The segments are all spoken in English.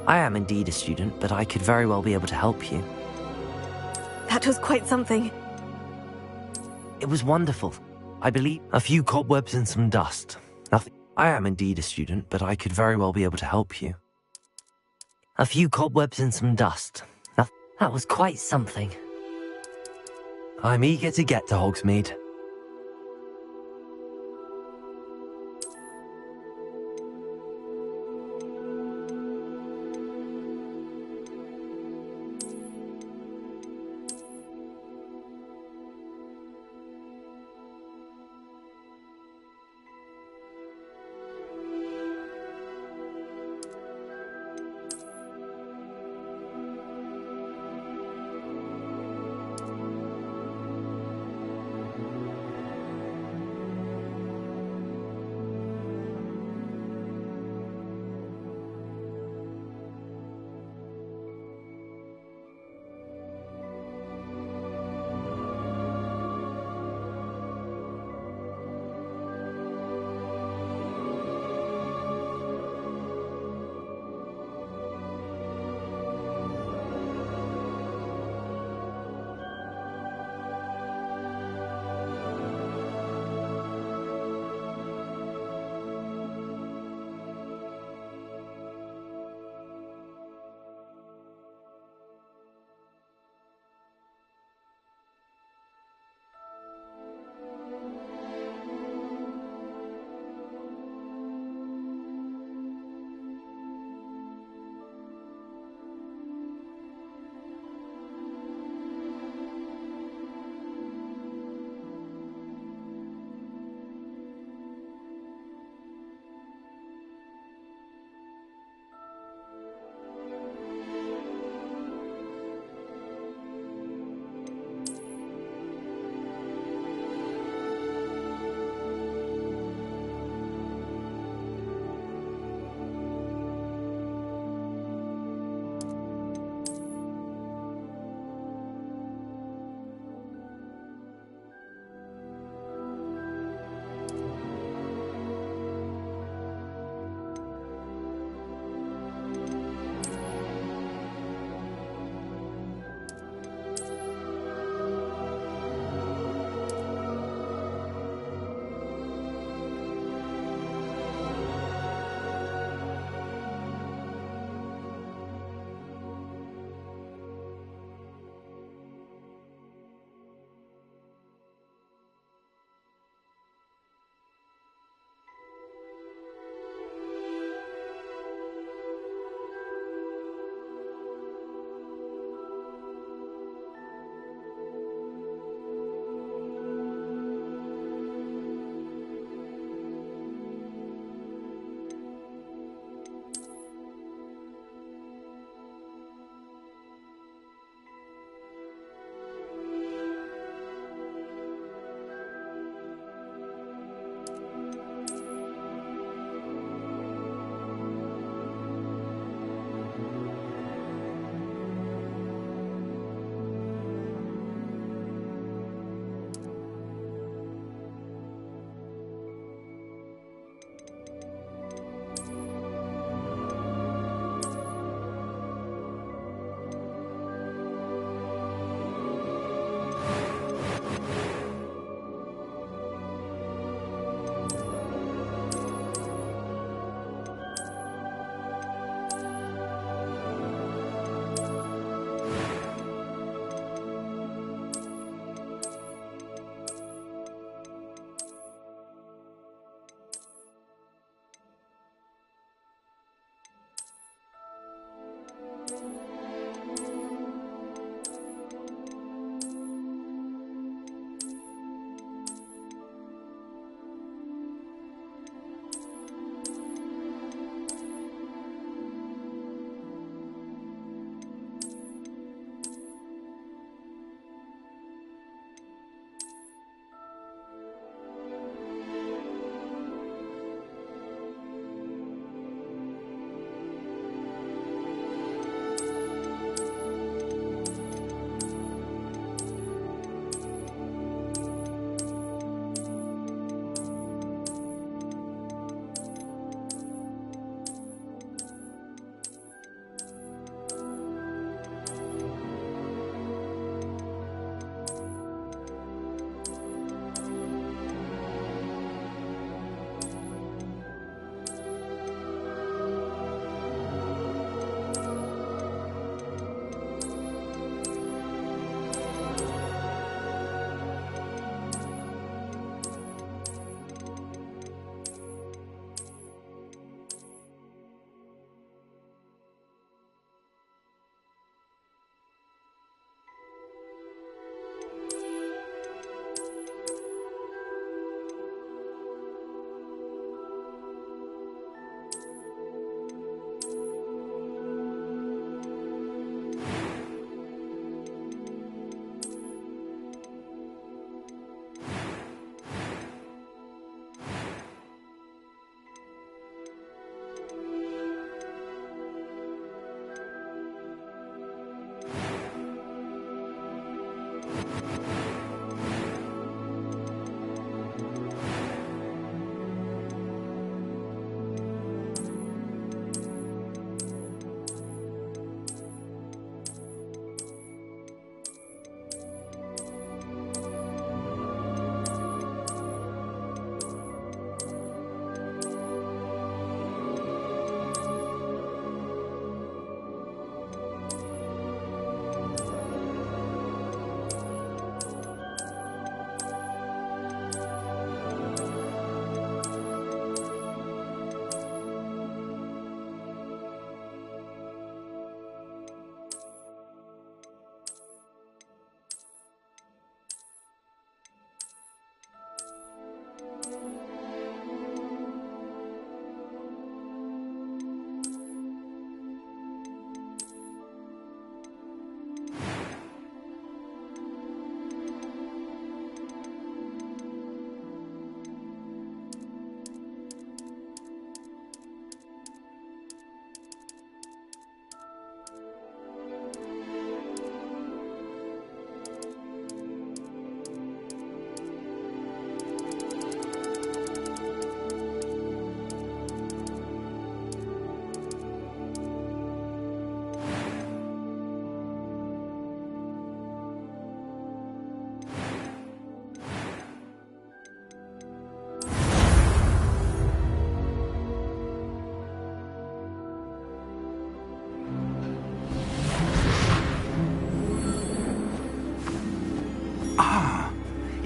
I am indeed a student, but I could very well be able to help you. That was quite something. It was wonderful. I believe a few cobwebs and some dust. Nothing. I am indeed a student, but I could very well be able to help you. A few cobwebs and some dust. That was quite something. I'm eager to get to Hogsmeade.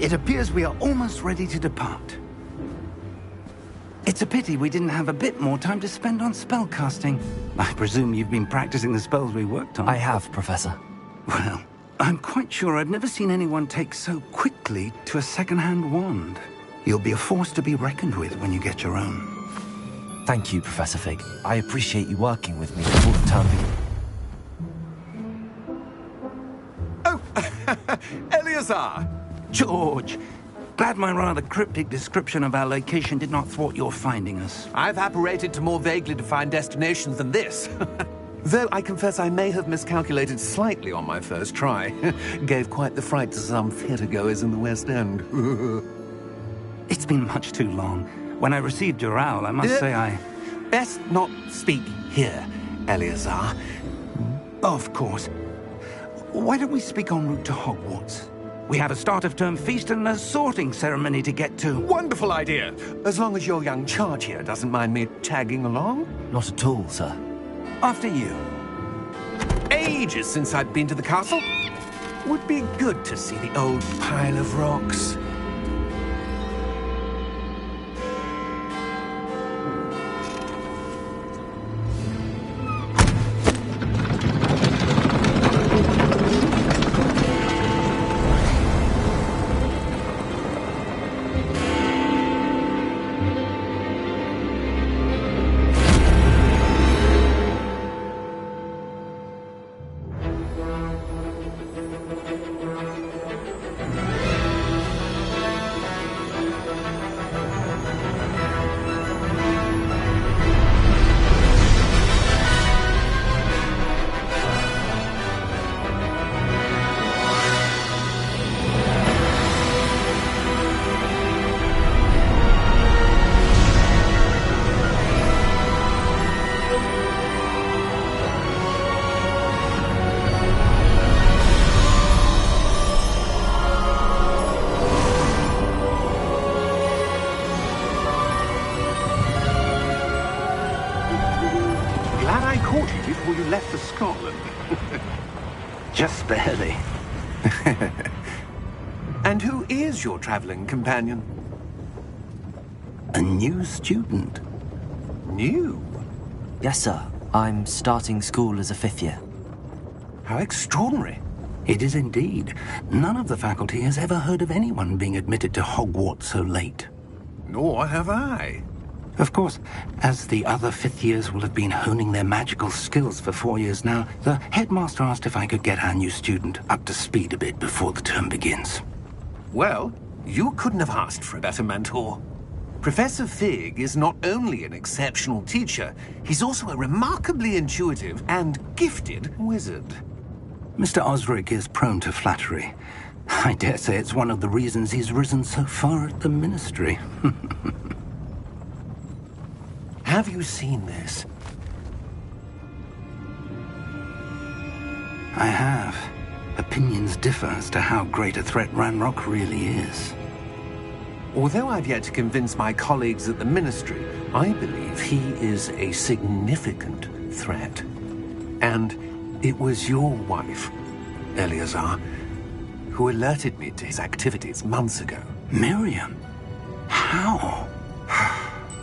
It appears we are almost ready to depart. It's a pity we didn't have a bit more time to spend on spellcasting. I presume you've been practicing the spells we worked on. I have, Professor. Well, I'm quite sure I've never seen anyone take so quickly to a second-hand wand. You'll be a force to be reckoned with when you get your own. Thank you, Professor Fig. I appreciate you working with me before the term begins. Oh, Eleazar! George, glad my rather cryptic description of our location did not thwart your finding us. I've apparated to more vaguely defined destinations than this. Though I confess I may have miscalculated slightly on my first try. Gave quite the fright to some theatre-goers in the West End. It's been much too long. When I received your owl, I must say I... Best not speak here, Eleazar. Of course. Why don't we speak en route to Hogwarts? We have a start-of-term feast and a sorting ceremony to get to. Wonderful idea! As long as your young charge here doesn't mind me tagging along. Not at all, sir. After you. Ages since I've been to the castle. Would be good to see the old pile of rocks. Before you left for Scotland. Just barely. And who is your traveling companion? A new student. New? Yes, sir. I'm starting school as a 5th year. How extraordinary. It is indeed. None of the faculty has ever heard of anyone being admitted to Hogwarts so late. Nor have I. Of course, as the other 5th years will have been honing their magical skills for 4 years now, the headmaster asked if I could get our new student up to speed a bit before the term begins. Well, you couldn't have asked for a better mentor. Professor Fig is not only an exceptional teacher, he's also a remarkably intuitive and gifted wizard. Mr. Osric is prone to flattery. I dare say it's one of the reasons he's risen so far at the Ministry. Have you seen this? I have. Opinions differ as to how great a threat Ranrock really is. Although I've yet to convince my colleagues at the Ministry, I believe he is a significant threat. And it was your wife, Eleazar, who alerted me to his activities months ago. Miriam? How?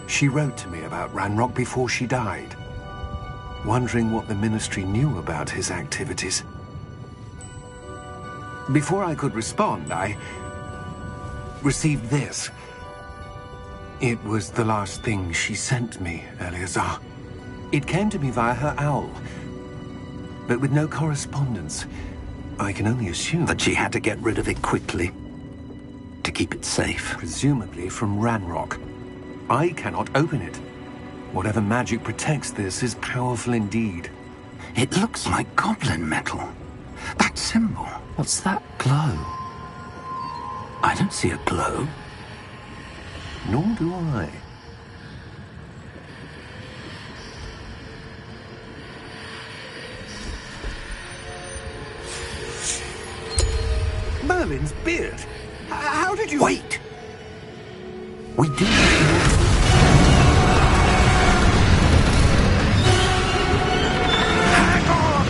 She wrote to me about Ranrock before she died, wondering what the Ministry knew about his activities. Before I could respond, I received this. It was the last thing she sent me, Eleazar. It came to me via her owl, but with no correspondence. I can only assume That she had to get rid of it quickly, to keep it safe. presumably from Ranrock. I cannot open it. Whatever magic protects this is powerful indeed. It looks like goblin metal. That symbol. What's that glow? I don't see a glow. Nor do I. Merlin's beard. How did you... Wait! We do... Hang on!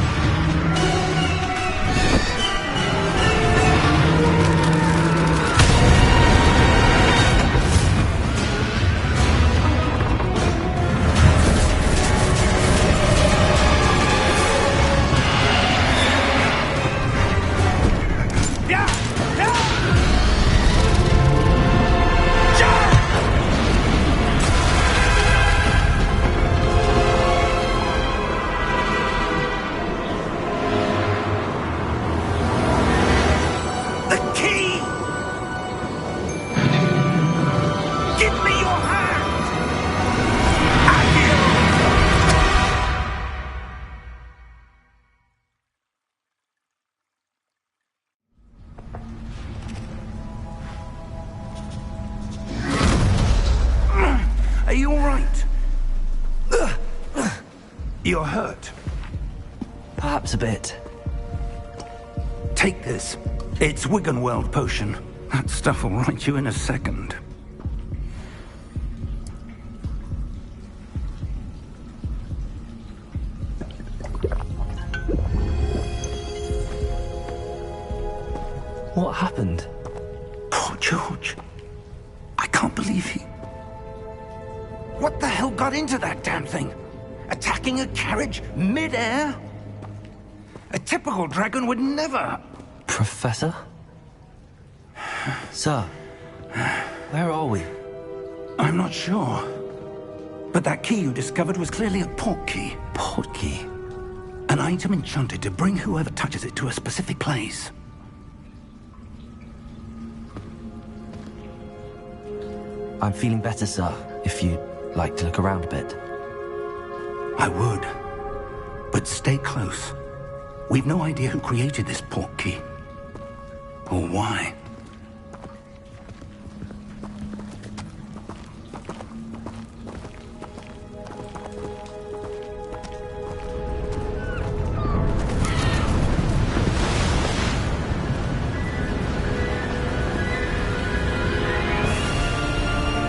Give me your hand! Are you all right? You're hurt. Perhaps a bit. Take this. It's Wiggenweld potion. That stuff will right you in a second. What happened? Poor George. I can't believe he... What the hell got into that damn thing? Attacking a carriage mid-air? A typical dragon would never... Professor? Sir, where are we? I'm not sure. But that key you discovered was clearly a port key. Port key? An item enchanted to bring whoever touches it to a specific place. I'm feeling better, sir, if you'd like to look around a bit. I would. But stay close. We've no idea who created this port key. Or why.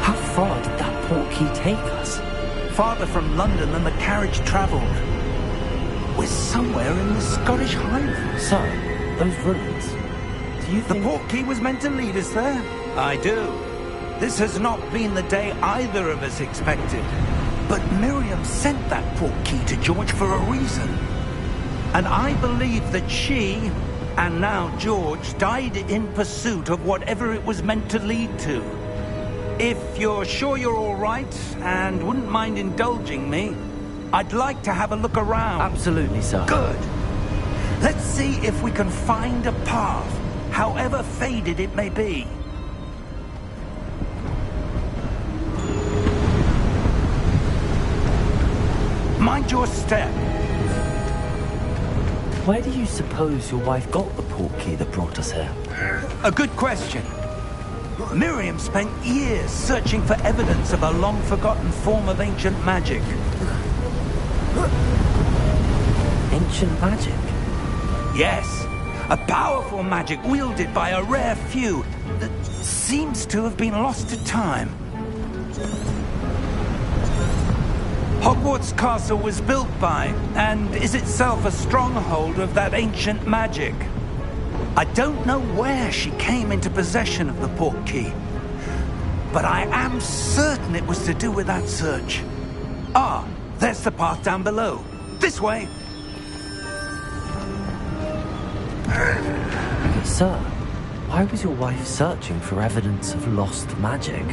How far did that port key take us? Farther from London than the carriage travelled. We're somewhere in the Scottish Highlands. Sir, those ruins. Do you The think... port key was meant to lead us there? I do. This has not been the day either of us expected. But Miriam sent that port key to George for a reason. And I believe that she, and now George, died in pursuit of whatever it was meant to lead to. If you're sure you're all right, and wouldn't mind indulging me, I'd like to have a look around. Absolutely, sir. Good. Let's see if we can find a path, however faded it may be. Mind your step. Where do you suppose your wife got the port key that brought us here? A good question. Miriam spent years searching for evidence of a long-forgotten form of ancient magic. Ancient magic? Yes, a powerful magic wielded by a rare few that seems to have been lost to time. Hogwarts Castle was built by, and is itself a stronghold of that ancient magic. I don't know where she came into possession of the port key, but I am certain it was to do with that search. Ah, there's the path down below. This way. But sir, why was your wife searching for evidence of lost magic?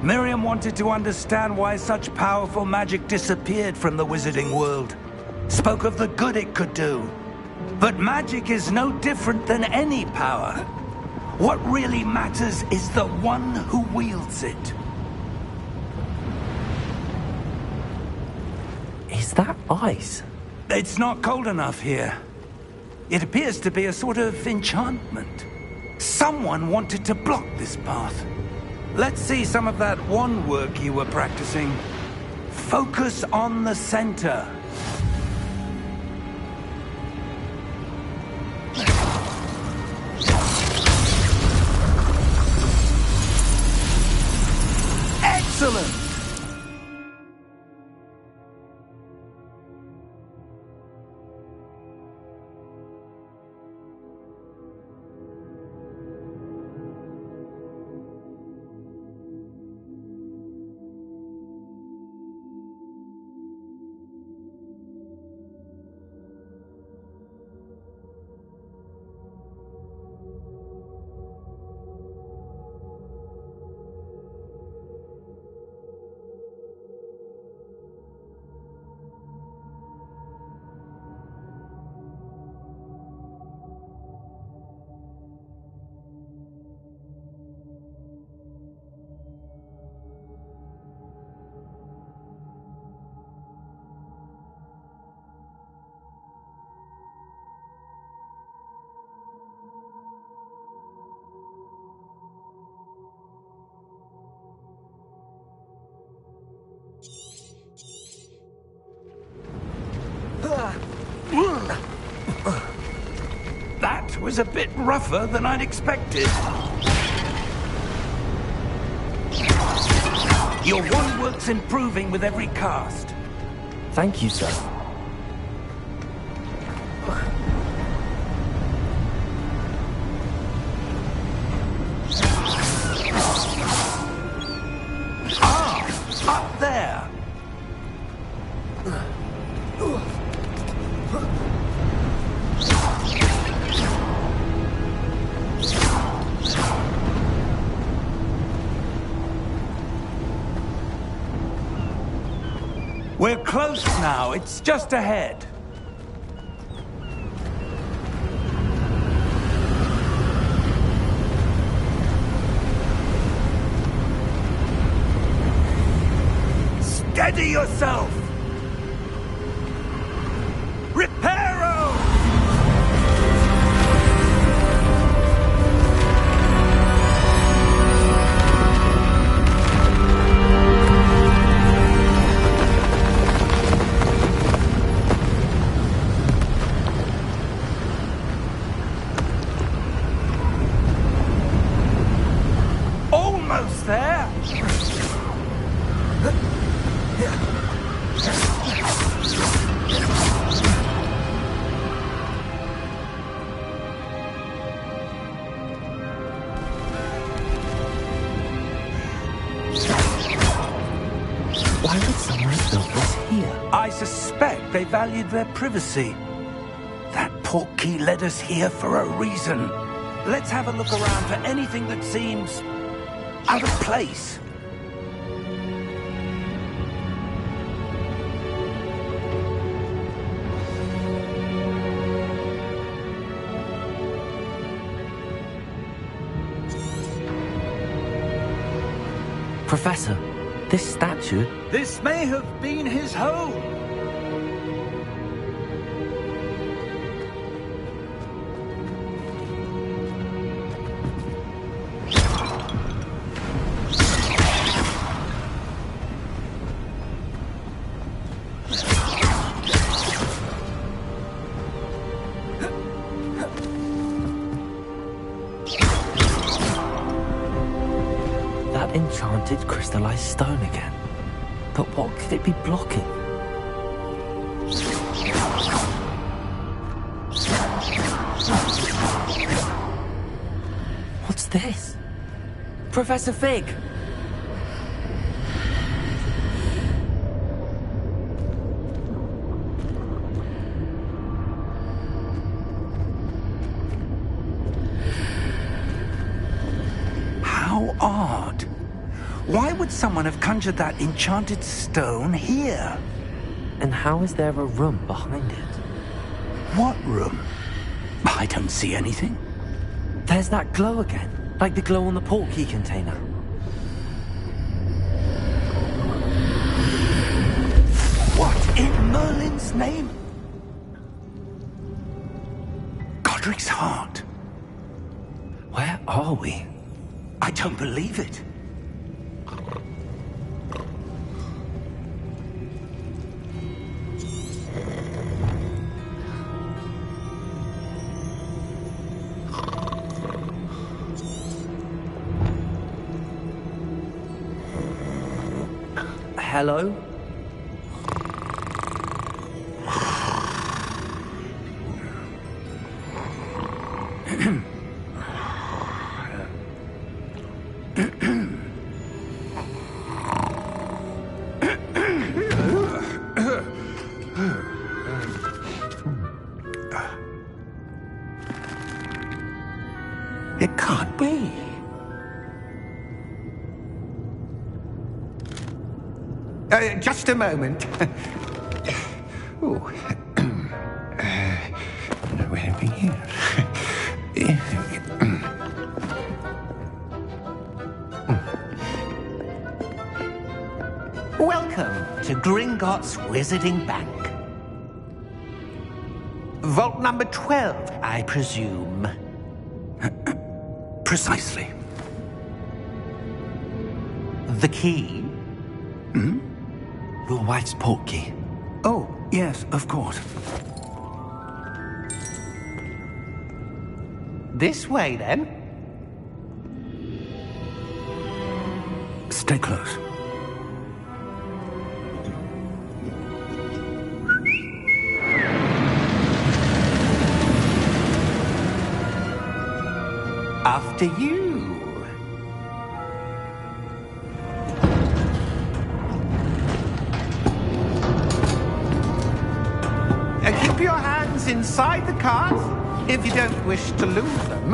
Miriam wanted to understand why such powerful magic disappeared from the wizarding world. Spoke of the good it could do. But magic is no different than any power. What really matters is the one who wields it. Is that ice? It's not cold enough here. It appears to be a sort of enchantment. Someone wanted to block this path. Let's see some of that wand work you were practicing. Focus on the center. Excellent! was a bit rougher than I'd expected. Your wand work's improving with every cast. Thank you, sir. Up there! We're close now. It's just ahead. Steady yourself! Reparo! Almost there! Why would someone have built this here? I suspect they valued their privacy. That portkey led us here for a reason. Let's have a look around for anything that seems out of place. Professor, this statue... This may have been his home. That enchanted crystallized stone again. But what could it be blocking? What's this? Professor Fig! How odd. Why would someone have conjured that enchanted stone here? And how is there a room behind it? What room? I don't see anything. There's that glow again, like the glow on the portkey container. What in Merlin's name? Godric's heart. Where are we? I don't believe it. Hello? It can't be. Just a moment. Oh. Where are we here? Welcome to Gringotts Wizarding Bank. Vault number 12, I presume. Precisely. The key? Your wife's portkey. Oh, yes, of course. This way, then. Stay close. After you. Keep your hands inside the cart if you don't wish to lose them.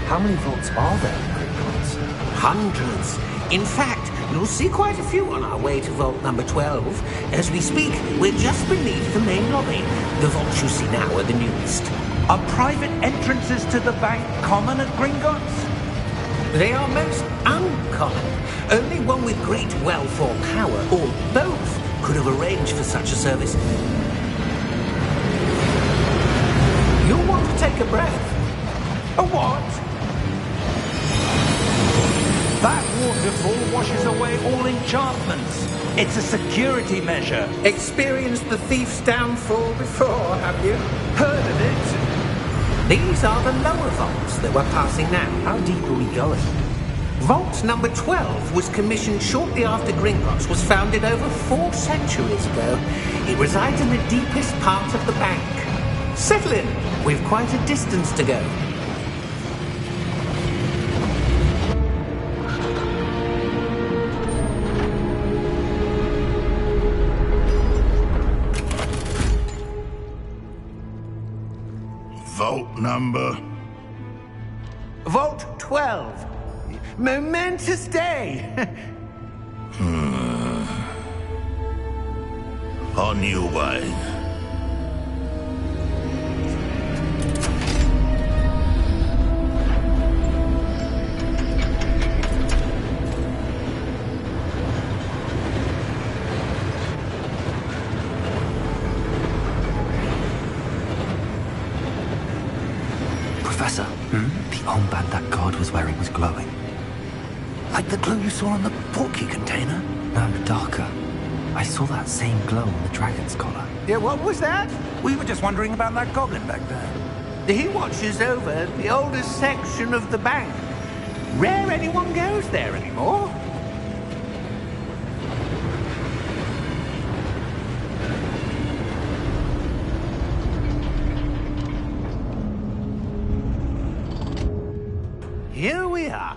How many vaults are there in Gringotts? Hundreds. In fact, you'll see quite a few on our way to vault number 12. As we speak, we're just beneath the main lobby. The vaults you see now are the newest. Are private entrances to the bank common at Gringotts? They are most uncommon. Only one with great wealth or power, or both, could have arranged for such a service. You'll want to take a breath. A what? That waterfall washes away all enchantments. It's a security measure. Experienced the thief's downfall before, have you? Heard of it? These are the lower vaults that we're passing now. How deep are we going? Vault number 12 was commissioned shortly after Gringotts was founded over 4 centuries ago. It resides in the deepest part of the bank. Settle in. We've quite a distance to go. Vault number? Vault 12. Momentous day. On your way. Professor, the armband that guard was wearing was glowing. Like the glow you saw on the portkey container? No, darker. I saw that same glow on the dragon's collar. Yeah, what was that? We were just wondering about that goblin back there. He watches over the oldest section of the bank. Rare anyone goes there anymore. Here we are.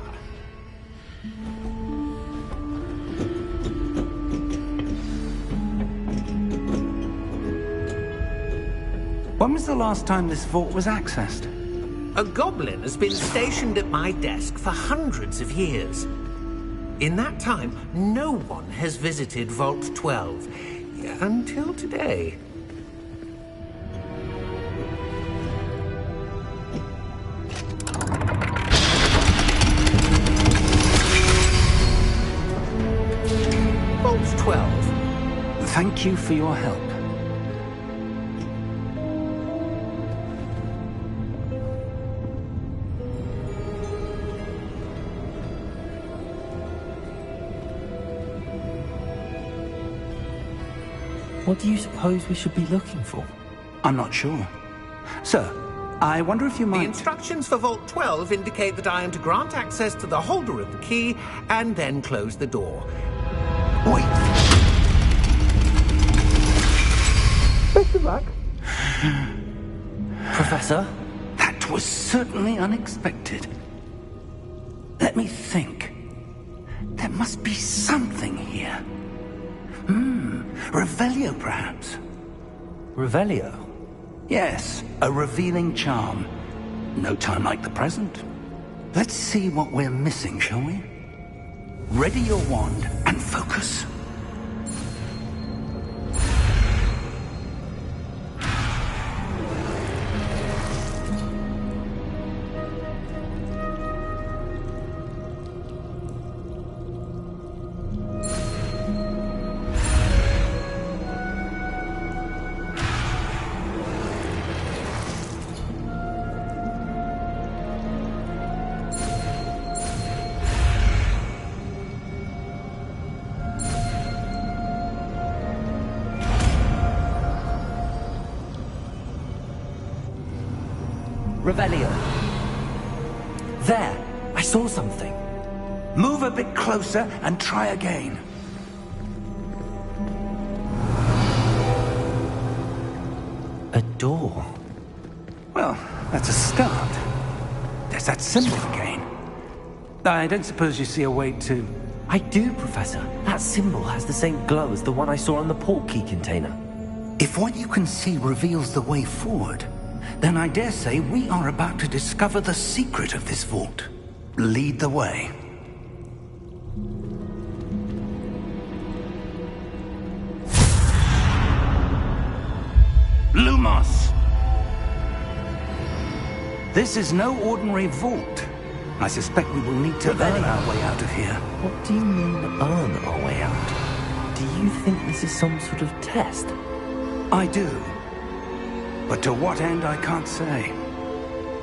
When was the last time this vault was accessed? A goblin has been stationed at my desk for hundreds of years. In that time, no one has visited Vault 12. Until today. Vault 12. Thank you for your help. What do you suppose we should be looking for? I'm not sure. Sir, I wonder if you The might... instructions for Vault 12 indicate that I am to grant access to the holder of the key and then close the door. Wait. Best of luck. Professor? That was certainly unexpected. Let me think. There must be something here. Revelio, perhaps. Revelio? Yes, a revealing charm. No time like the present. Let's see what we're missing, shall we? Ready your wand and focus. Revelio. There! I saw something. Move a bit closer and try again. A door. Well, that's a start. There's that symbol again. I don't suppose you see a way to... I do, Professor. That symbol has the same glow as the one I saw on the portkey container. If what you can see reveals the way forward, then I dare say we are about to discover the secret of this vault. Lead the way. Lumos! This is no ordinary vault. I suspect we will need to earn our way out of here. What do you mean, earn our way out? Do you think this is some sort of test? I do. But to what end, I can't say.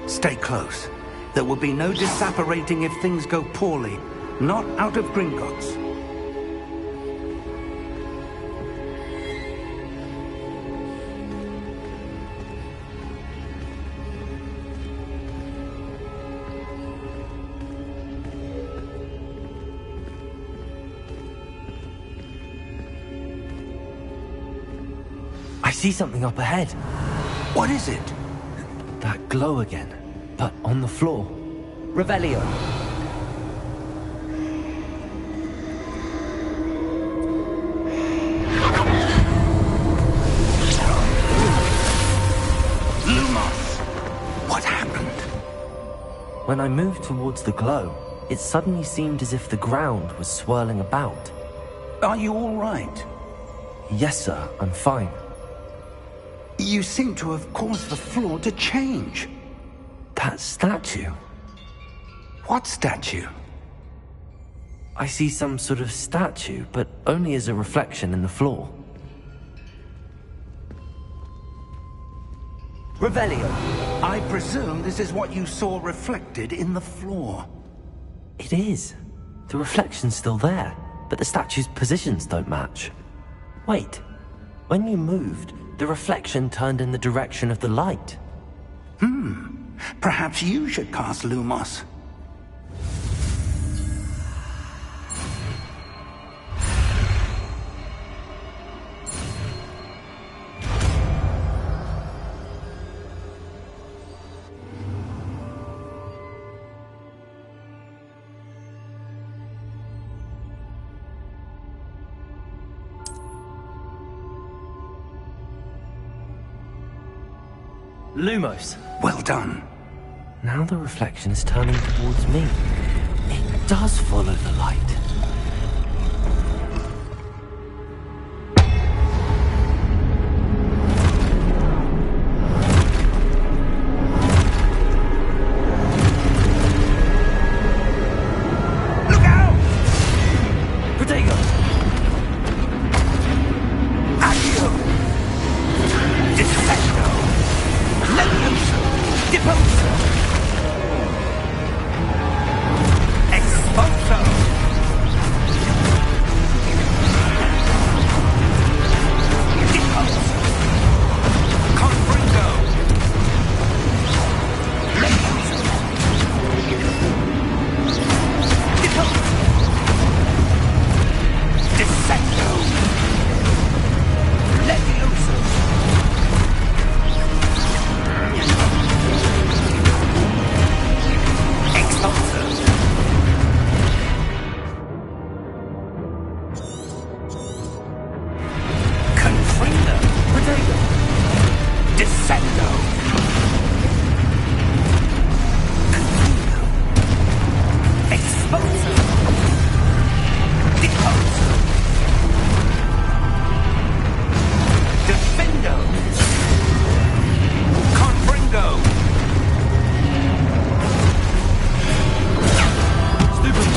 Stay close. There will be no disapparating if things go poorly. Not out of Gringotts. I see something up ahead. What is it? That glow again, but on the floor. Revelio. Lumos! What happened? When I moved towards the glow, it suddenly seemed as if the ground was swirling about. Are you all right? Yes, sir, I'm fine. You seem to have caused the floor to change. That statue. What statue? I see some sort of statue, but only as a reflection in the floor. Revelio. I presume this is what you saw reflected in the floor. It is. The reflection's still there, but the statue's positions don't match. Wait. When you moved, the reflection turned in the direction of the light. Perhaps you should cast Lumos. Lumos. Well done. Now the reflection is turning towards me. It does follow the light. Look out! Protego! Accio! Defecto! Levioso! Deposo! Expulso! Deposo! Confringo! Levioso! Deposo! Defecto! Levioso! Expulso! Confringo! Protego! Descendo! Confringo! Expulso! Deposo! Defendo! Confringo! Stupid!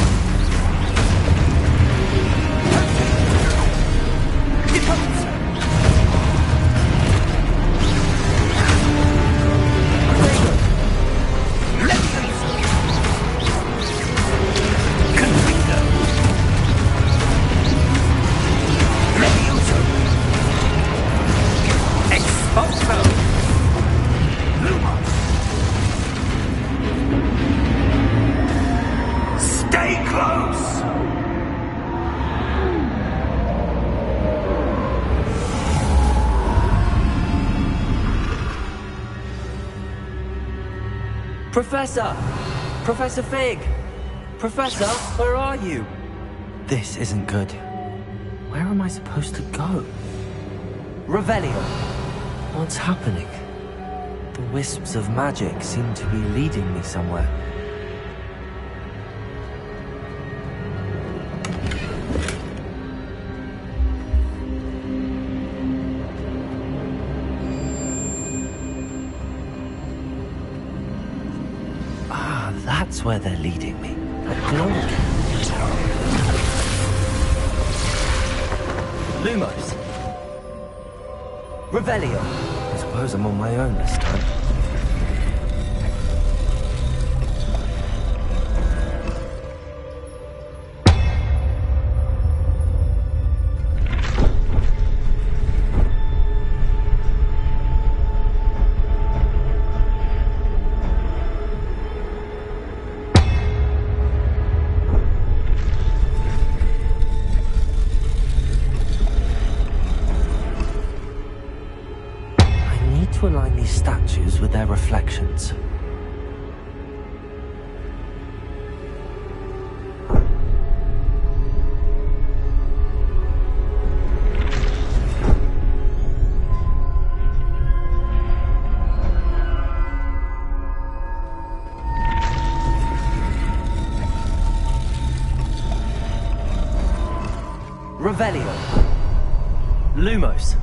Deposo! Professor! Professor Fig! Professor, where are you? This isn't good. Where am I supposed to go? Revelio! What's happening? The wisps of magic seem to be leading me somewhere. That's where they're leading me. A glow again. Lumos. Revelio. I suppose I'm on my own this time. To align these statues with their reflections. Revelio. Lumos.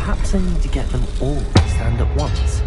Perhaps I need to get them all to stand at once.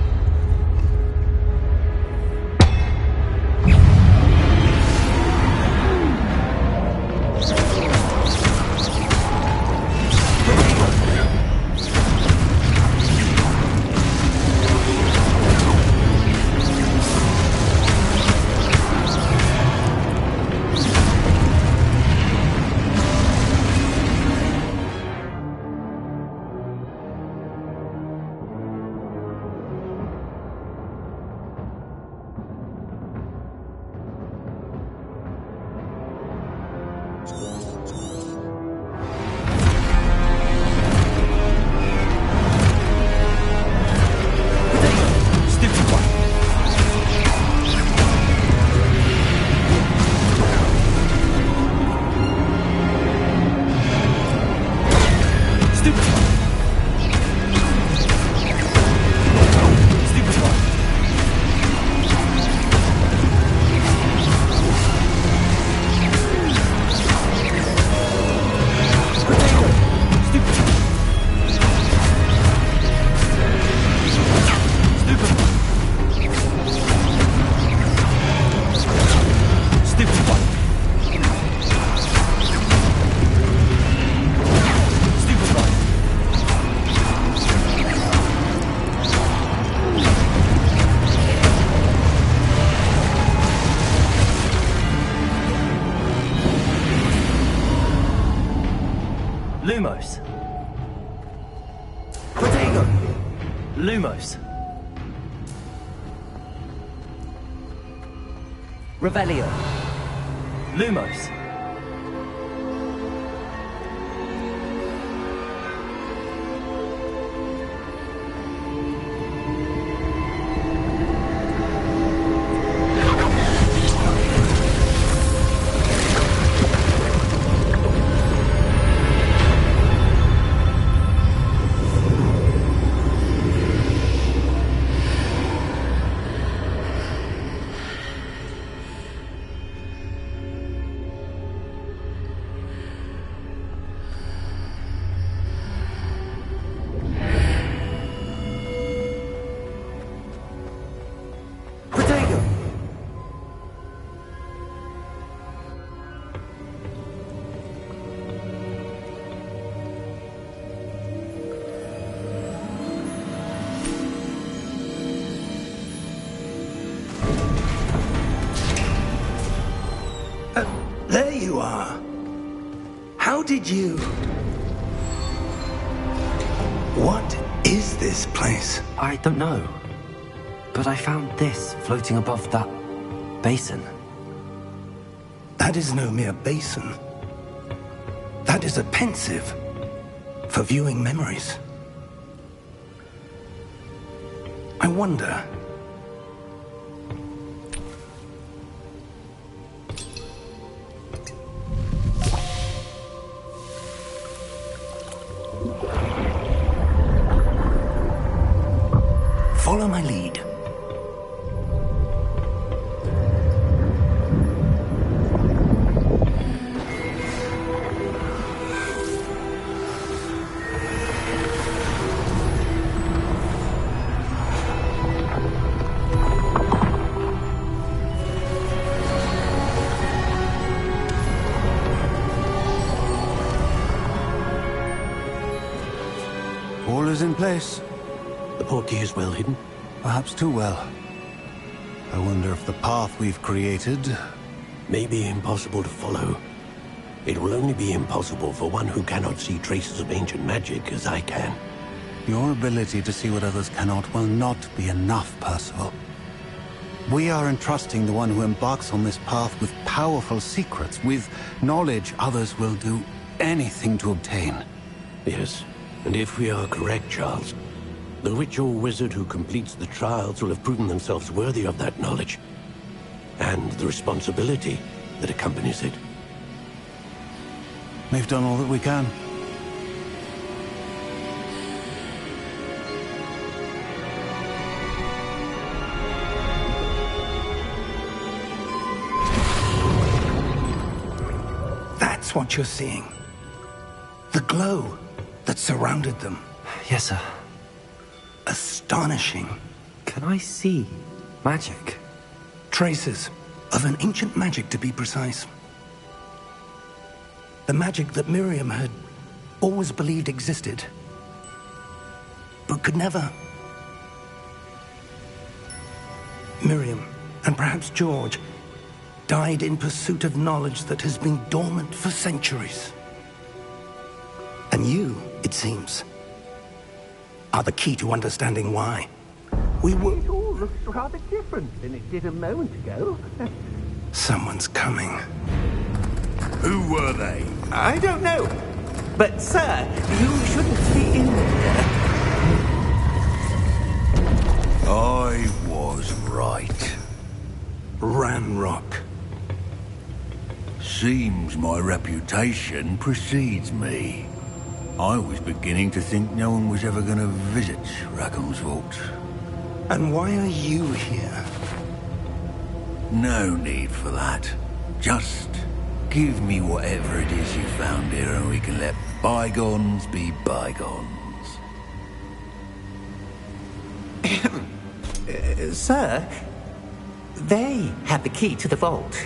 Lumos. Protego. Lumos. Revelio. Lumos. There you are. How did you... What is this place? I don't know. But I found this floating above that basin. That is no mere basin. That is a pensive for viewing memories. I wonder... Follow my lead. All is in place. The portkey is well hidden? Perhaps too well. I wonder if the path we've created... May be impossible to follow. It will only be impossible for one who cannot see traces of ancient magic as I can. Your ability to see what others cannot will not be enough, Percival. We are entrusting the one who embarks on this path with powerful secrets, with knowledge others will do anything to obtain. Yes, and if we are correct, Charles, the witch or wizard who completes the trials will have proven themselves worthy of that knowledge, and the responsibility that accompanies it. We've done all that we can. That's what you're seeing. The glow that surrounded them. Yes, sir. Astonishing. Can I see magic? Traces of an ancient magic, to be precise. The magic that Miriam had always believed existed, but could never. Miriam, and perhaps George, died in pursuit of knowledge that has been dormant for centuries. And you, it seems, are the key to understanding why. It all looks rather different than it did a moment ago. Someone's coming. Who were they? I don't know. But, sir, you shouldn't be in there. I was right. Ranrock. Seems my reputation precedes me. I was beginning to think no one was ever going to visit Rackham's Vault. And why are you here? No need for that. Just give me whatever it is you found here and we can let bygones be bygones. Sir, they had the key to the vault.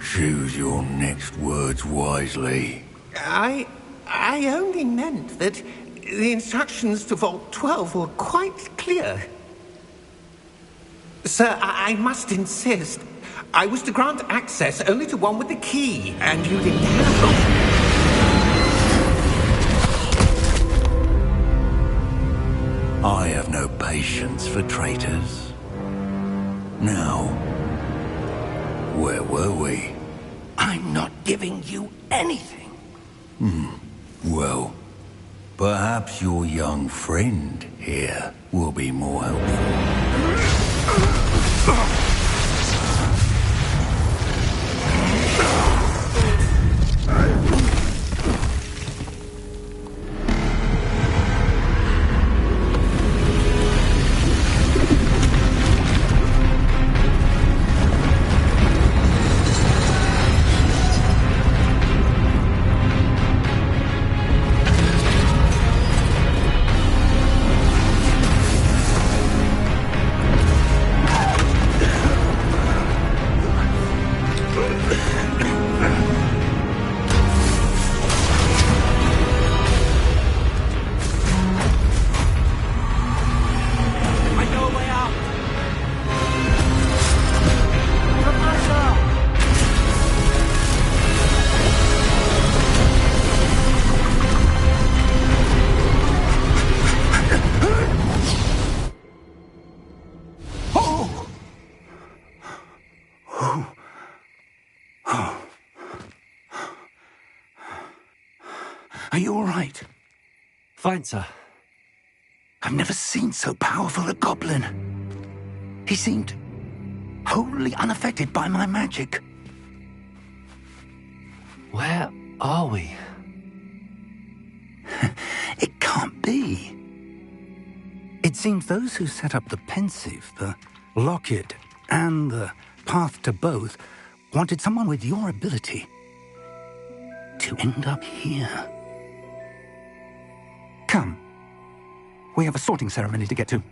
Choose your next words wisely. I only meant that the instructions to Vault 12 were quite clear. Sir, I must insist. I was to grant access only to one with the key, and you didn't have them. I have no patience for traitors. Now, where were we? I'm not giving you anything. Well, perhaps your young friend here will be more helpful. Are you all right? Fine, sir. I've never seen so powerful a goblin. He seemed wholly unaffected by my magic. Where are we? It can't be. It seems those who set up the pensive, the locket, and the path to both wanted someone with your ability to end up here. Come. We have a sorting ceremony to get to.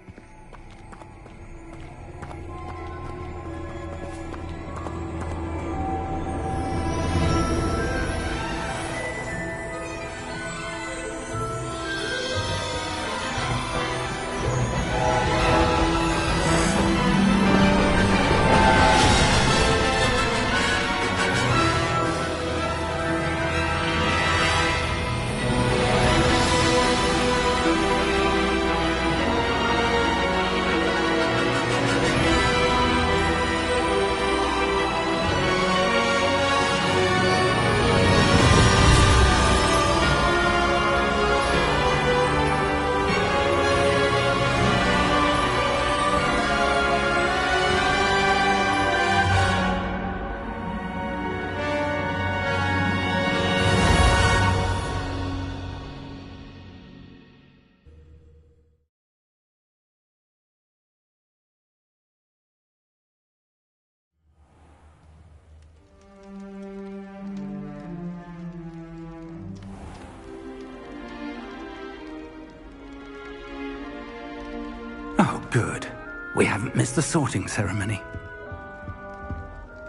Oh, good. We haven't missed the sorting ceremony.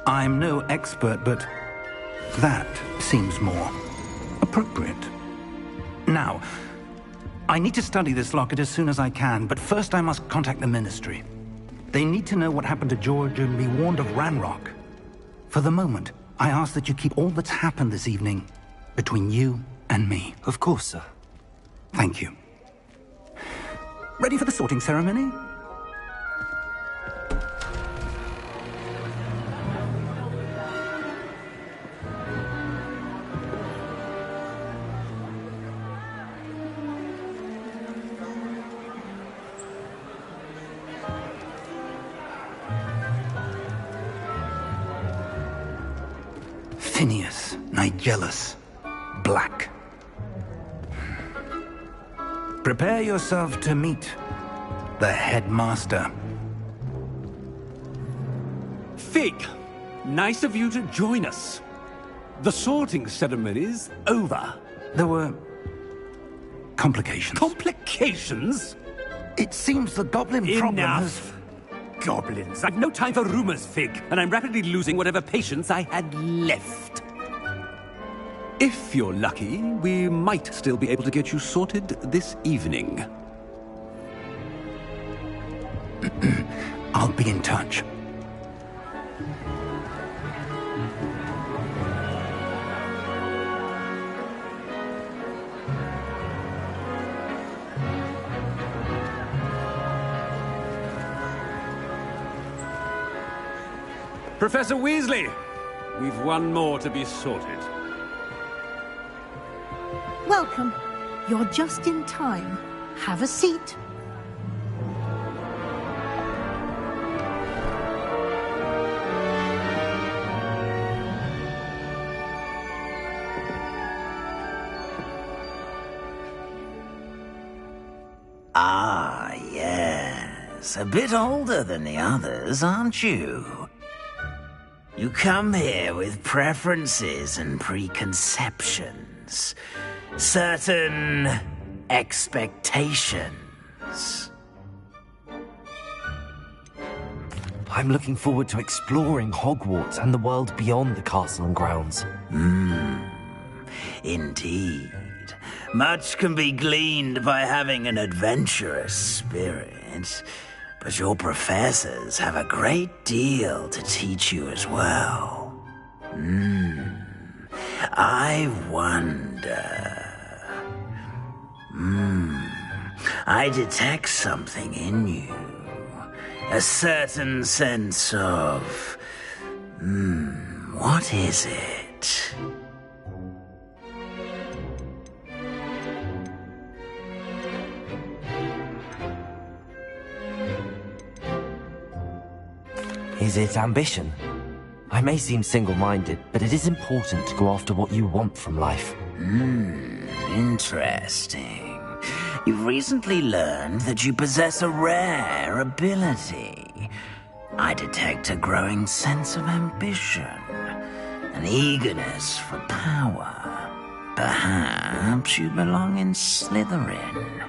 I'm no expert, but that seems more appropriate. Now, I need to study this locket as soon as I can, but first I must contact the Ministry. They need to know what happened to George and be warned of Ranrock. For the moment, I ask that you keep all that's happened this evening between you and me. Of course, sir. Thank you. Ready for the sorting ceremony? Phineas, Nigellus, Black. Prepare yourself to meet the headmaster. Fig, nice of you to join us. The sorting ceremony's over. There were complications. Complications? It seems the goblin problem has... Enough! Goblins. I've no time for rumors, Fig, and I'm rapidly losing whatever patience I had left. If you're lucky, we might still be able to get you sorted this evening. I'll be in touch. Professor Weasley, we've one more to be sorted. Welcome. You're just in time. Have a seat. Ah, yes. A bit older than the others, aren't you? You come here with preferences and preconceptions. Certain expectations. I'm looking forward to exploring Hogwarts and the world beyond the castle and grounds. Indeed. Much can be gleaned by having an adventurous spirit, but your professors have a great deal to teach you as well. I wonder... I detect something in you. A certain sense of... what is it? Is it ambition? I may seem single-minded, but it is important to go after what you want from life. Interesting. You've recently learned that you possess a rare ability. I detect a growing sense of ambition, an eagerness for power. Perhaps you belong in Slytherin.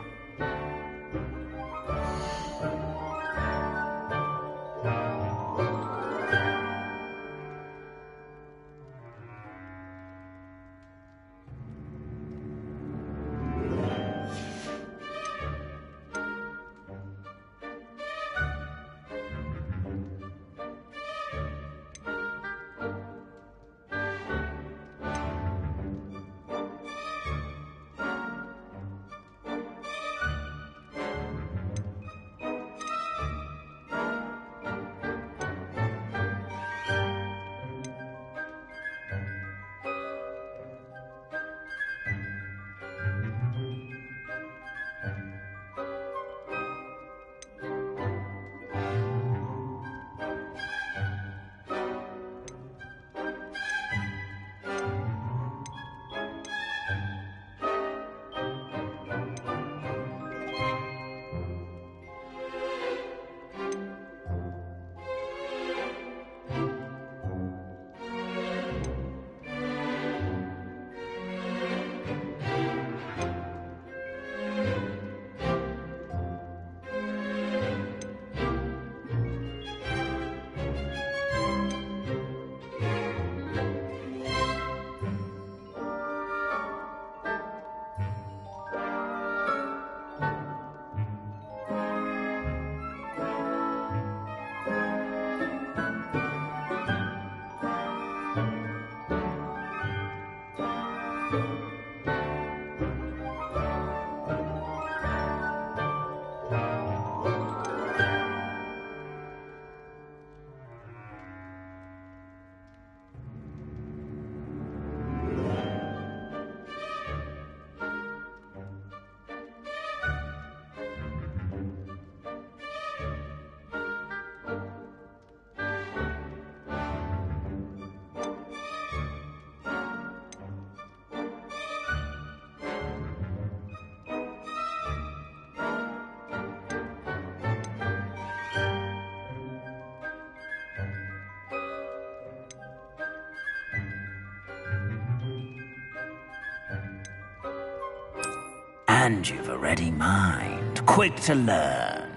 And you've a ready mind, quick to learn.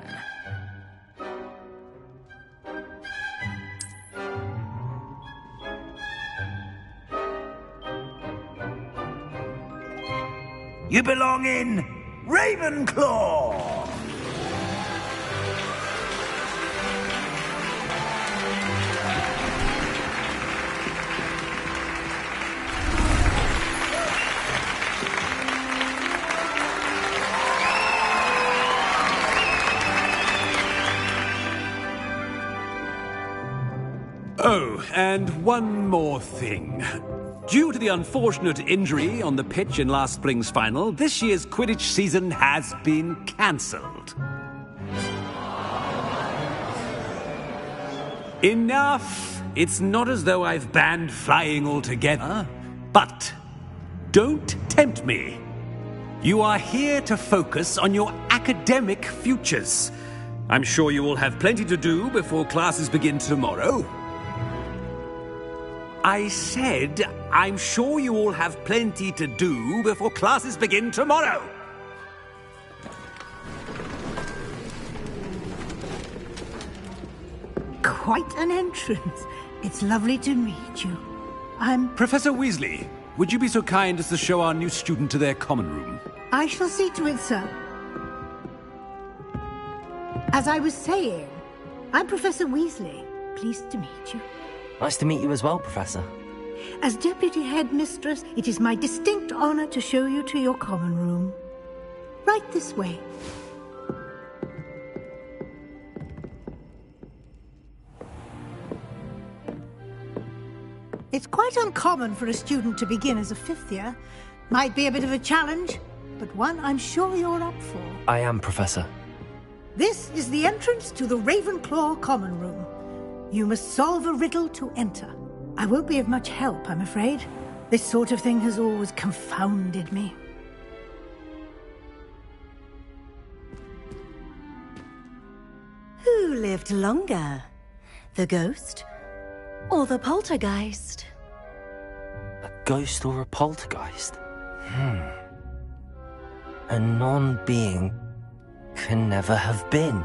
You belong in Ravenclaw! Oh, and one more thing. Due to the unfortunate injury on the pitch in last spring's final, this year's Quidditch season has been cancelled. Enough! It's not as though I've banned flying altogether, but don't tempt me. You are here to focus on your academic futures. I'm sure you will have plenty to do before classes begin tomorrow. I said, I'm sure you all have plenty to do before classes begin tomorrow. Quite an entrance. It's lovely to meet you. I'm... Professor Weasley, would you be so kind as to show our new student to their common room? I shall see to it, sir. As I was saying, I'm Professor Weasley. Pleased to meet you. Nice to meet you as well, Professor. As Deputy Headmistress, it is my distinct honor to show you to your common room. Right this way. It's quite uncommon for a student to begin as a fifth year. Might be a bit of a challenge, but one I'm sure you're up for. I am, Professor. This is the entrance to the Ravenclaw common room. You must solve a riddle to enter. I won't be of much help, I'm afraid. This sort of thing has always confounded me. Who lived longer? The ghost or the poltergeist? A ghost or a poltergeist? A non-being can never have been.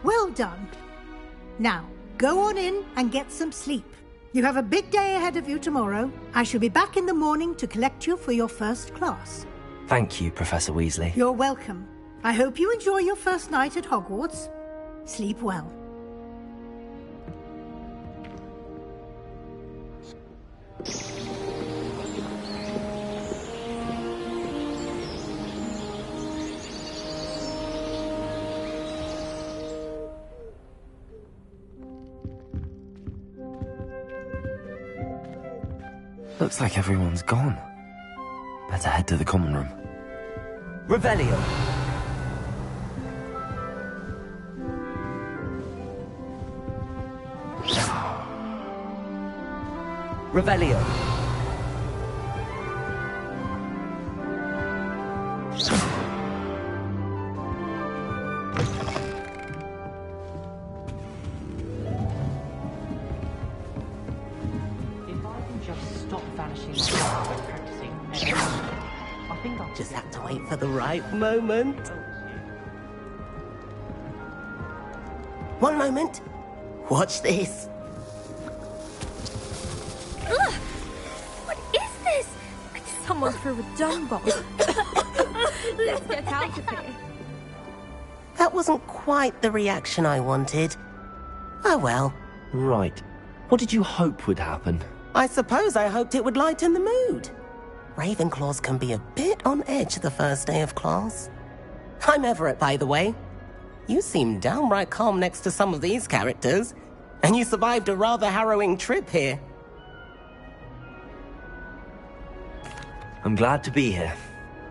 Well done. Now, go on in and get some sleep. You have a big day ahead of you tomorrow. I shall be back in the morning to collect you for your first class. Thank you, Professor Weasley. You're welcome. I hope you enjoy your first night at Hogwarts. Sleep well. Looks like everyone's gone. Better head to the common room. Revelio! Revelio! Just have to wait for the right moment. One moment. Watch this. Ugh! What is this? Someone threw a dung bomb. Let's get out of here. That wasn't quite the reaction I wanted. Oh well. Right. What did you hope would happen? I suppose I hoped it would lighten the mood. Ravenclaws can be a bit on edge the first day of class. I'm Everett, by the way. You seem downright calm next to some of these characters, and you survived a rather harrowing trip here. I'm glad to be here.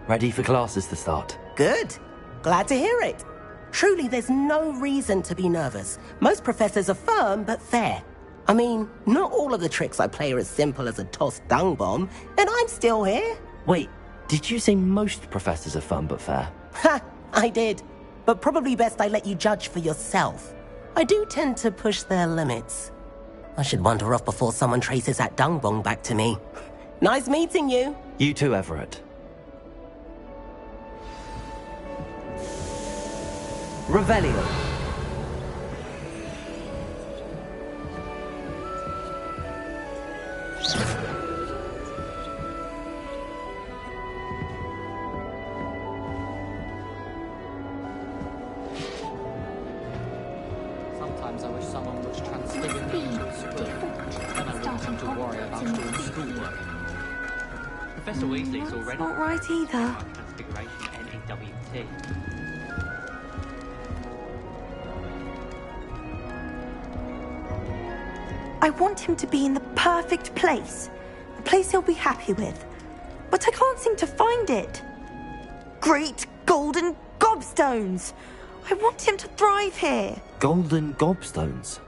Ready for classes to start. Good. Glad to hear it. Truly, there's no reason to be nervous. Most professors are firm but fair. I mean, not all of the tricks I play are as simple as a tossed dung bomb, and I'm still here. Wait, did you say most professors are fun but fair? Ha! I did. But probably best I let you judge for yourself. I do tend to push their limits. I should wander off before someone traces that dung bomb back to me. Nice meeting you. You too, Everett. Revelio. Sometimes I wish someone would transfigure me into a scroll, then I wouldn't have to worry about doing schoolwork anymore. Professor Weasley's already Not right either. Transfiguration NEWT. I want him to be in the perfect place. A place he'll be happy with. But I can't seem to find it. Great golden gobstones! I want him to thrive here. Golden gobstones?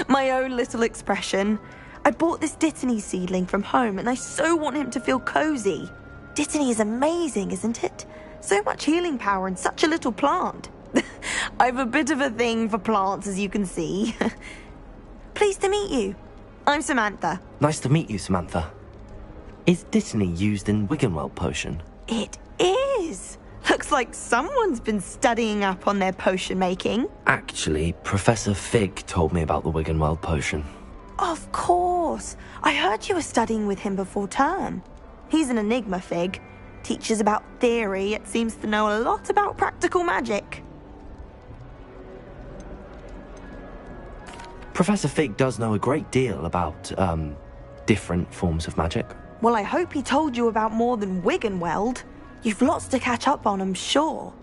My own little expression. I bought this Dittany seedling from home and I so want him to feel cozy. Dittany is amazing, isn't it? So much healing power in such a little plant. I've a bit of a thing for plants, as you can see. Pleased to meet you. I'm Samantha. Nice to meet you, Samantha. Is Dittany used in Wiggenweld potion? It is. Looks like someone's been studying up on their potion making. Actually, Professor Fig told me about the Wiggenweld potion. Of course. I heard you were studying with him before term. He's an enigma, Fig. Teaches about theory, yet seems to know a lot about practical magic. Professor Fig does know a great deal about, different forms of magic. Well, I hope he told you about more than Wiggenweld. You've lots to catch up on, I'm sure.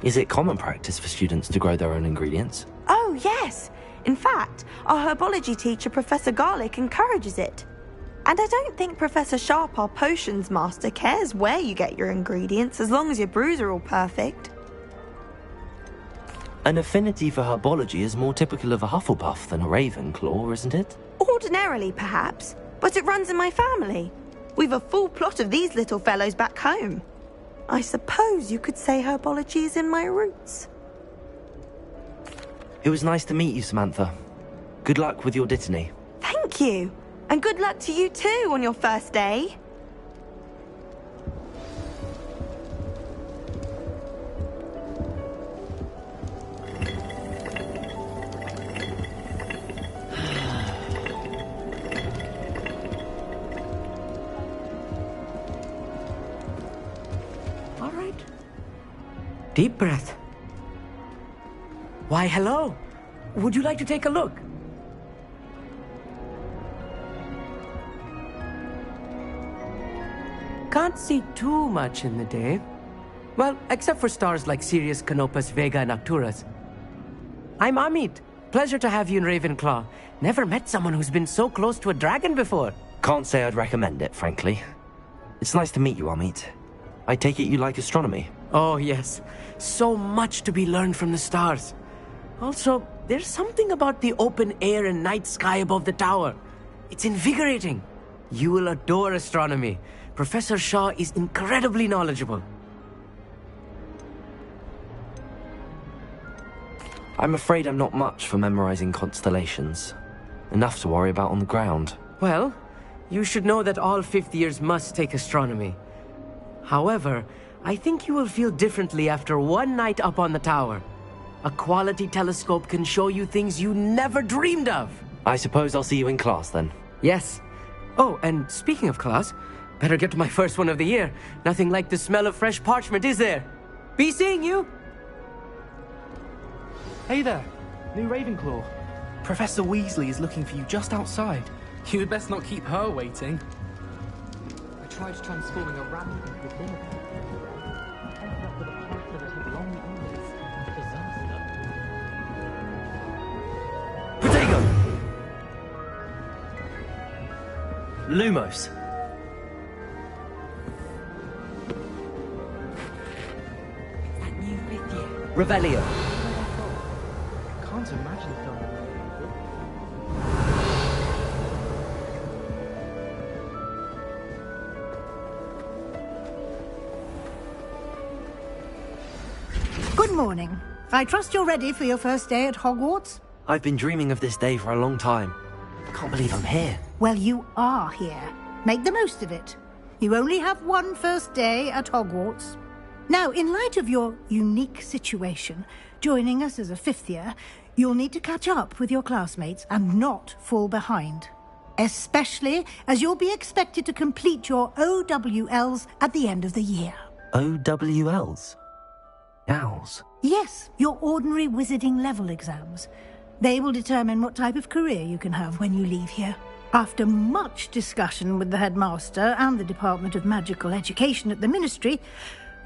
Is it common practice for students to grow their own ingredients? Oh, yes. In fact, our herbology teacher, Professor Garlick, encourages it. And I don't think Professor Sharp, our potions master, cares where you get your ingredients as long as your brews are all perfect. An affinity for herbology is more typical of a Hufflepuff than a Ravenclaw, isn't it? Ordinarily, perhaps, but it runs in my family. We've a full plot of these little fellows back home. I suppose you could say herbology is in my roots. It was nice to meet you, Samantha. Good luck with your Dittany. Thank you. And good luck to you too on your first day. All right. Deep breath. Why, hello. Would you like to take a look? Can't see too much in the day. Well, except for stars like Sirius, Canopus, Vega, and Arcturus. I'm Amit. Pleasure to have you in Ravenclaw. Never met someone who's been so close to a dragon before. Can't say I'd recommend it, frankly. It's nice to meet you, Amit. I take it you like astronomy? Oh, yes. So much to be learned from the stars. Also, there's something about the open air and night sky above the tower. It's invigorating. You will adore astronomy. Professor Shaw is incredibly knowledgeable. I'm afraid I'm not much for memorizing constellations. Enough to worry about on the ground. Well, you should know that all fifth years must take astronomy. However, I think you will feel differently after one night up on the tower. A quality telescope can show you things you never dreamed of. I suppose I'll see you in class then. Yes. Oh, and speaking of class, better get to my first one of the year. Nothing like the smell of fresh parchment, is there? Be seeing you! Hey there, new Ravenclaw. Professor Weasley is looking for you just outside. You had best not keep her waiting. I tried transforming a rabbit into a villain. Ended up with a character that had long ears and disaster. Protego! Lumos. That new fifth year. Revelio. Can't imagine them. Good morning. I trust you're ready for your first day at Hogwarts? I've been dreaming of this day for a long time. Can't believe I'm here. Well, you are here. Make the most of it. You only have one first day at Hogwarts. Now, in light of your unique situation, joining us as a fifth year, you'll need to catch up with your classmates and not fall behind. Especially as you'll be expected to complete your OWLs at the end of the year. OWLs? Owls? Yes, your ordinary wizarding level exams. They will determine what type of career you can have when you leave here. After much discussion with the headmaster and the Department of Magical Education at the Ministry,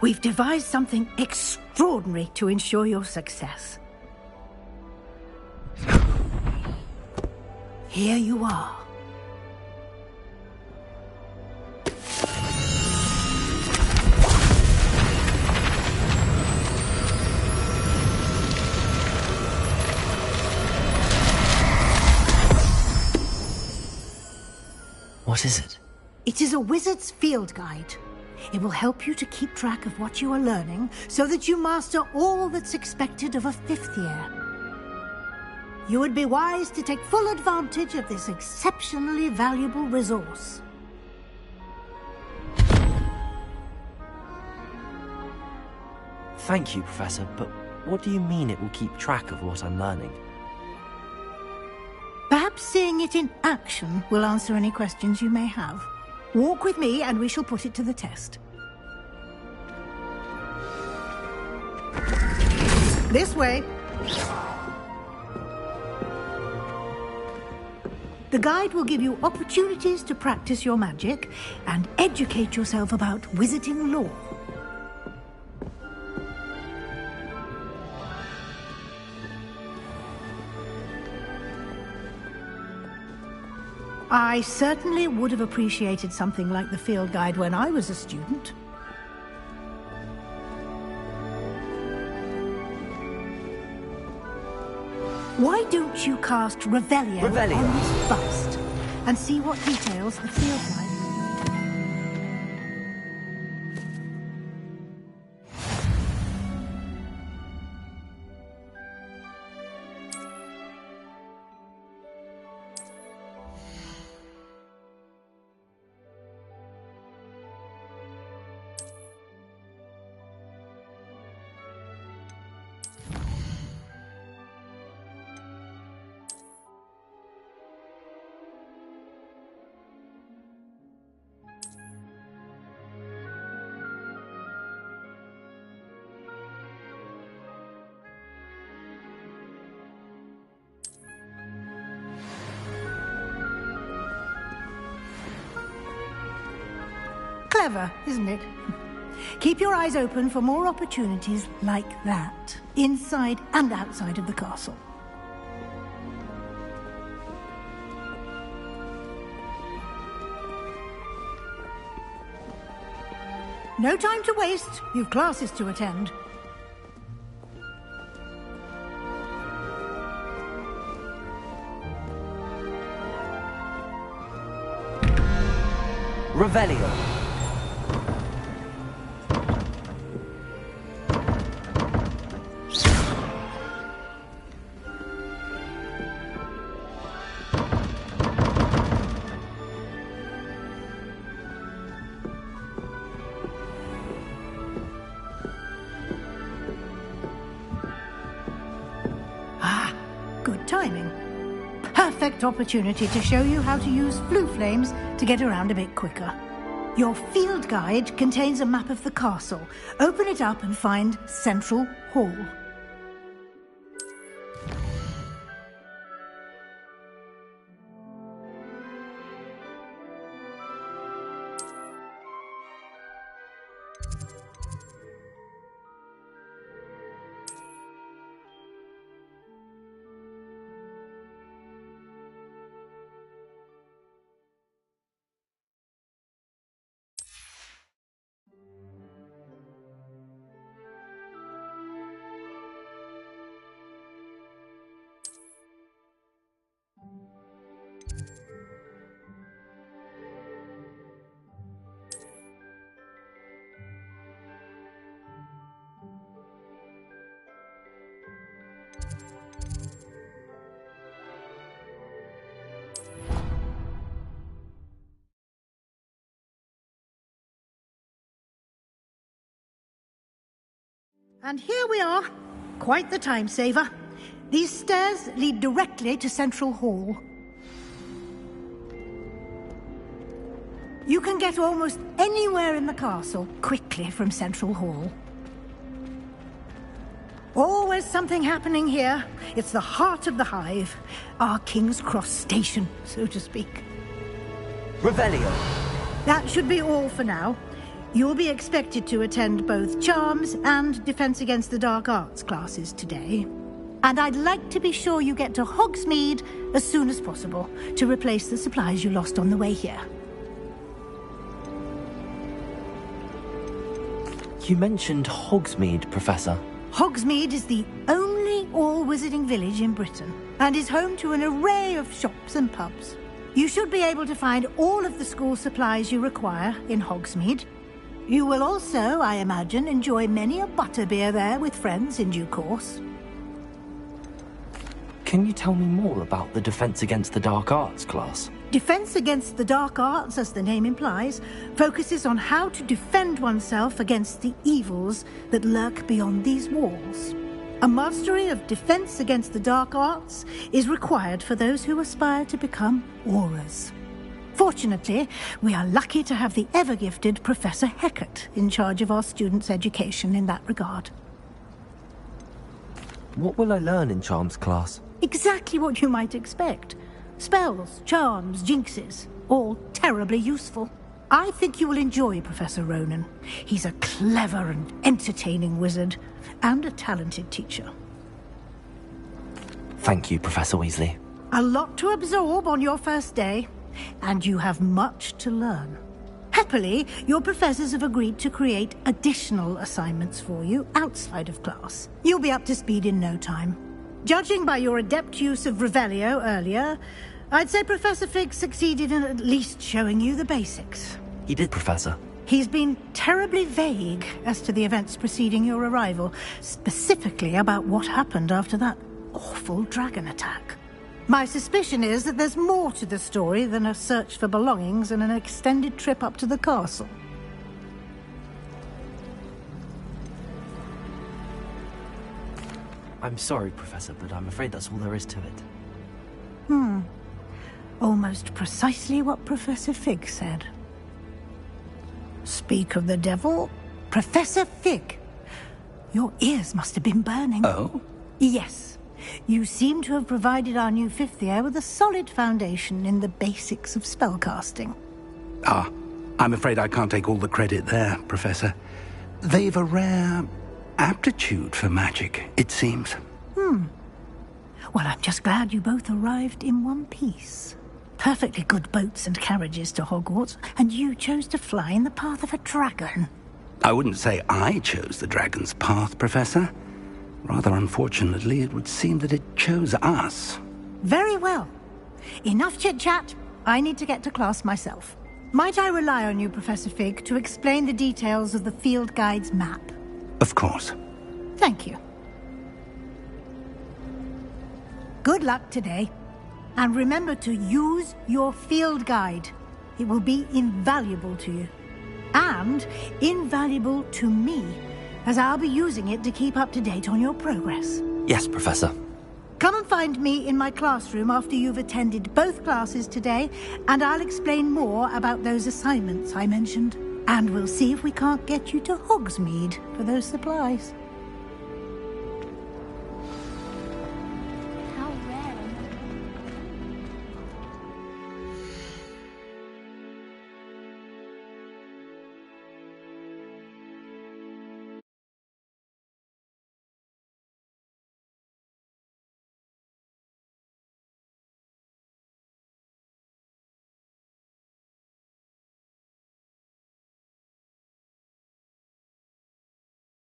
we've devised something extraordinary to ensure your success. Here you are. What is it? It is a wizard's field guide. It will help you to keep track of what you are learning so that you master all that's expected of a fifth year. You would be wise to take full advantage of this exceptionally valuable resource. Thank you, Professor, but what do you mean it will keep track of what I'm learning? Perhaps seeing it in action will answer any questions you may have. Walk with me and we shall put it to the test. This way. The guide will give you opportunities to practice your magic and educate yourself about wizarding lore. I certainly would have appreciated something like the field guide when I was a student. Why don't you cast Revelio on this bust and see what details the field guide... Clever, isn't it? Keep your eyes open for more opportunities like that, inside and outside of the castle. No time to waste. You've classes to attend. Revelio. Good timing. Perfect opportunity to show you how to use flue flames to get around a bit quicker. Your field guide contains a map of the castle. Open it up and find Central Hall. And here we are. Quite the time saver. These stairs lead directly to Central Hall. You can get almost anywhere in the castle quickly from Central Hall. Always something happening here. It's the heart of the hive. Our King's Cross station, so to speak. Revelio. That should be all for now. You'll be expected to attend both Charms and Defense Against the Dark Arts classes today. And I'd like to be sure you get to Hogsmeade as soon as possible to replace the supplies you lost on the way here. You mentioned Hogsmeade, Professor. Hogsmeade is the only all-wizarding village in Britain and is home to an array of shops and pubs. You should be able to find all of the school supplies you require in Hogsmeade. You will also, I imagine, enjoy many a butterbeer there with friends in due course. Can you tell me more about the Defense Against the Dark Arts class? Defense Against the Dark Arts, as the name implies, focuses on how to defend oneself against the evils that lurk beyond these walls. A mastery of Defense Against the Dark Arts is required for those who aspire to become Aurors. Fortunately, we are lucky to have the ever-gifted Professor Hecat in charge of our students' education in that regard. What will I learn in Charms class? Exactly what you might expect. Spells, charms, jinxes, all terribly useful. I think you will enjoy Professor Ronan. He's a clever and entertaining wizard, and a talented teacher. Thank you, Professor Weasley. A lot to absorb on your first day. and you have much to learn. Happily, your professors have agreed to create additional assignments for you outside of class. You'll be up to speed in no time. Judging by your adept use of Revelio earlier, I'd say Professor Fig succeeded in at least showing you the basics. He did, Professor. He's been terribly vague as to the events preceding your arrival, specifically about what happened after that awful dragon attack. My suspicion is that there's more to the story than a search for belongings and an extended trip up to the castle. I'm sorry, Professor, but I'm afraid that's all there is to it. Almost precisely what Professor Fig said. Speak of the devil, Professor Fig. Your ears must have been burning. Oh? Yes. You seem to have provided our new fifth year with a solid foundation in the basics of spellcasting. Ah, I'm afraid I can't take all the credit there, Professor. They've a rare aptitude for magic, it seems. Well, I'm just glad you both arrived in one piece. Perfectly good boats and carriages to Hogwarts, and you chose to fly in the path of a dragon. I wouldn't say I chose the dragon's path, Professor. Rather unfortunately, it would seem that it chose us. Very well. Enough chit-chat. I need to get to class myself. Might I rely on you, Professor Fig, to explain the details of the field guide's map? Of course. Thank you. Good luck today. And remember to use your field guide. It will be invaluable to you. And invaluable to me, as I'll be using it to keep up to date on your progress. Yes, Professor. Come and find me in my classroom after you've attended both classes today, and I'll explain more about those assignments I mentioned. And we'll see if we can't get you to Hogsmeade for those supplies.